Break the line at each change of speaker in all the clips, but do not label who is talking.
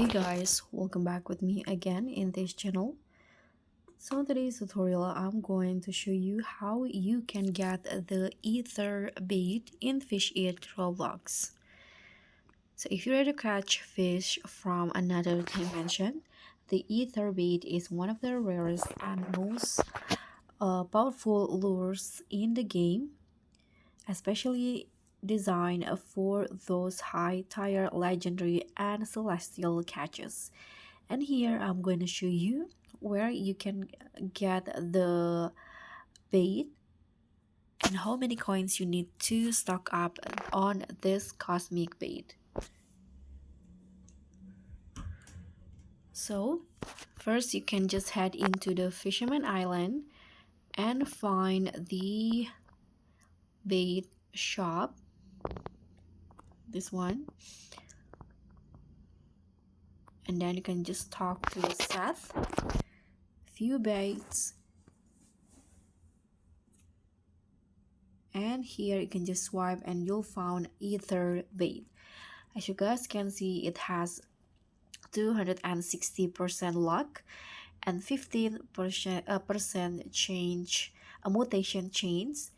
Hey guys, welcome back with me again in this channel. So in today's tutorial, I'm going to show you how you can get the ether bait in Fish It Roblox. So if you're ready to catch fish from another dimension, the ether bait is one of the rarest and most powerful lures in the game, especially designed for those high tier legendary and celestial catches. And here I'm going to show you where you can get the bait and how many coins you need to stock up on this cosmic bait. So first you can just head into the Fisherman Island and find the bait shop, this one, and then you can just talk to Seth, few baits, and here you can just swipe and you'll find ether bait. As you guys can see, it has 260% luck and 15% percent change, a mutation chance,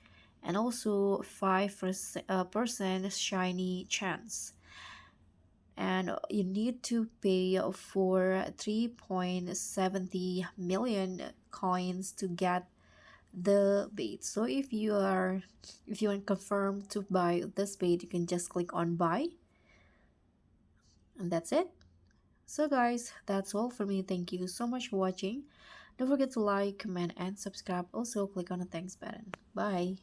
and also 5% shiny chance. And you need to pay for 3.70 million coins to get the bait. So if you want confirm to buy this bait, you can just click on buy, and that's it. So guys, that's all for me. Thank you so much for watching. Don't forget to like, comment, and subscribe. Also click on the thanks button. Bye.